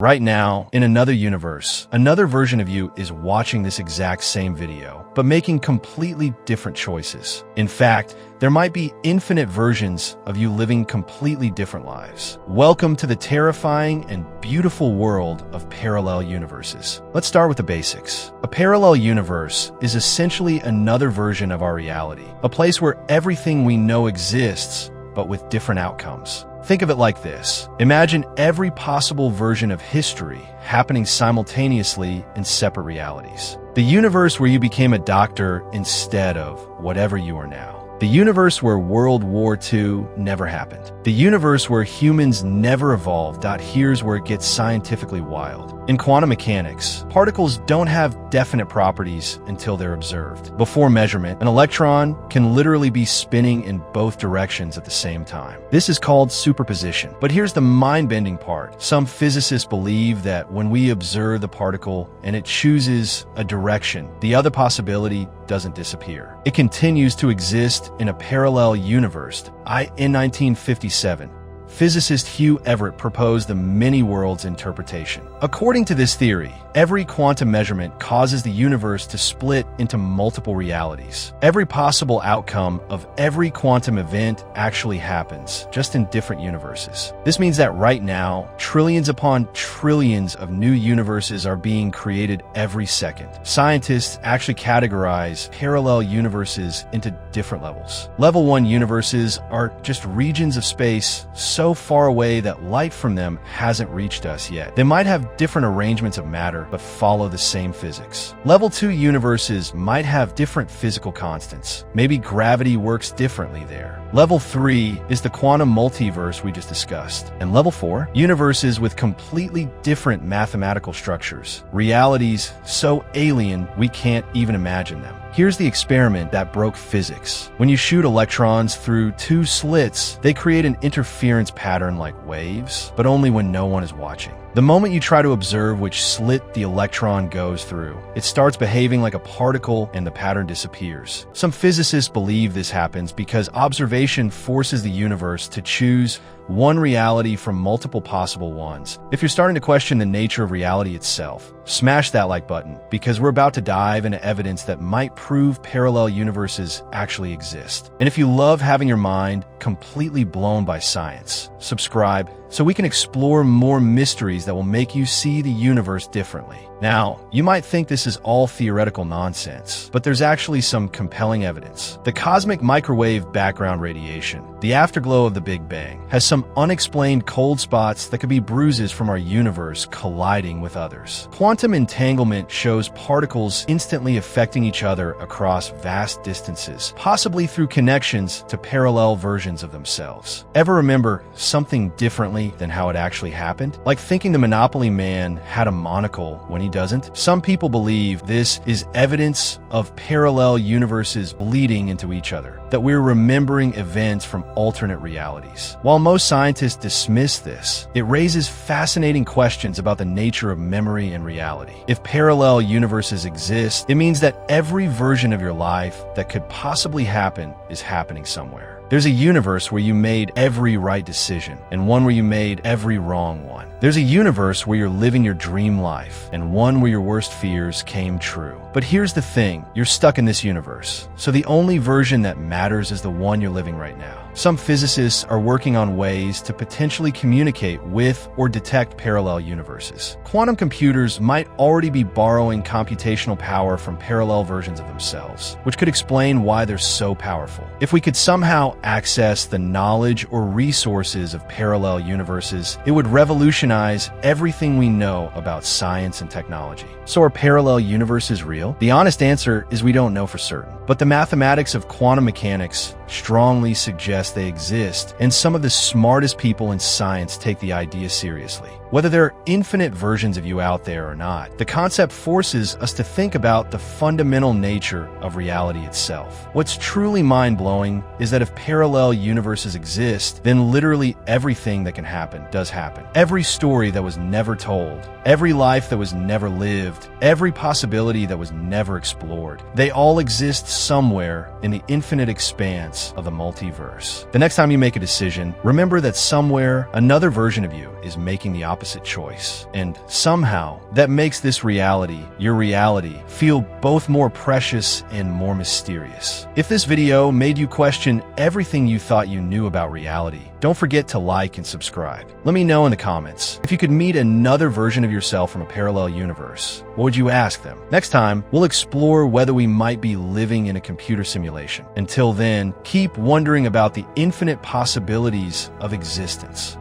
Right now, in another universe, another version of you is watching this exact same video, but making completely different choices. In fact, there might be infinite versions of you living completely different lives. Welcome to the terrifying and beautiful world of parallel universes. Let's start with the basics. A parallel universe is essentially another version of our reality, a place where everything we know exists, but with different outcomes. Think of it like this. Imagine every possible version of history happening simultaneously in separate realities. The universe where you became a doctor instead of whatever you are now. The universe where World War II never happened. The universe where humans never evolved. Here's where it gets scientifically wild. In quantum mechanics, particles don't have definite properties until they're observed. Before measurement, an electron can literally be spinning in both directions at the same time. This is called superposition. But here's the mind-bending part. Some physicists believe that when we observe the particle and it chooses a direction, the other possibility doesn't disappear. It continues to exist in a parallel universe. In 1957, physicist Hugh Everett proposed the many-worlds interpretation. According to this theory, every quantum measurement causes the universe to split into multiple realities. Every possible outcome of every quantum event actually happens, just in different universes. This means that right now, trillions upon trillions of new universes are being created every second. Scientists actually categorize parallel universes into different levels. Level 1 universes are just regions of space so far away that light from them hasn't reached us yet. They might have different arrangements of matter, but follow the same physics. Level 2 universes might have different physical constants. Maybe gravity works differently there. Level 3 is the quantum multiverse we just discussed. And level 4, universes with completely different mathematical structures. Realities so alien we can't even imagine them. Here's the experiment that broke physics. When you shoot electrons through two slits, they create an interference pattern like waves, but only when no one is watching. The moment you try to observe which slit the electron goes through, it starts behaving like a particle and the pattern disappears. Some physicists believe this happens because observation forces the universe to choose one reality from multiple possible ones. If you're starting to question the nature of reality itself, smash that like button, because we're about to dive into evidence that might prove parallel universes actually exist. And if you love having your mind completely blown by science, subscribe so we can explore more mysteries that will make you see the universe differently. Now, you might think this is all theoretical nonsense, but there's actually some compelling evidence. The cosmic microwave background radiation, the afterglow of the Big Bang, has some unexplained cold spots that could be bruises from our universe colliding with others. Quantum entanglement shows particles instantly affecting each other across vast distances, possibly through connections to parallel versions of themselves. Ever remember something differently than how it actually happened? Like thinking the Monopoly man had a monocle when he doesn't? Some people believe this is evidence of parallel universes bleeding into each other, that we're remembering events from alternate realities. While most scientists dismiss this, it raises fascinating questions about the nature of memory and reality. If parallel universes exist, it means that every version of your life that could possibly happen is happening somewhere. There's a universe where you made every right decision, and one where you made every wrong one. There's a universe where you're living your dream life, and one where your worst fears came true. But here's the thing, you're stuck in this universe, so the only version that matters is the one you're living right now. Some physicists are working on ways to potentially communicate with or detect parallel universes. Quantum computers might already be borrowing computational power from parallel versions of themselves, which could explain why they're so powerful. If we could somehow access the knowledge or resources of parallel universes, it would revolutionize everything we know about science and technology. So are parallel universes real? The honest answer is we don't know for certain. But the mathematics of quantum mechanics strongly suggest they exist, and some of the smartest people in science take the idea seriously. Whether there are infinite versions of you out there or not, the concept forces us to think about the fundamental nature of reality itself. What's truly mind-blowing is that if parallel universes exist, then literally everything that can happen does happen. Every story that was never told, every life that was never lived, every possibility that was never explored, they all exist somewhere in the infinite expanse limits of the multiverse. The next time you make a decision, remember that somewhere another version of you is making the opposite choice. And somehow that makes this reality, your reality, feel both more precious and more mysterious. If this video made you question everything you thought you knew about reality, don't forget to like and subscribe. Let me know in the comments. If you could meet another version of yourself from a parallel universe, what would you ask them? Next time, we'll explore whether we might be living in a computer simulation. Until then, keep wondering about the infinite possibilities of existence.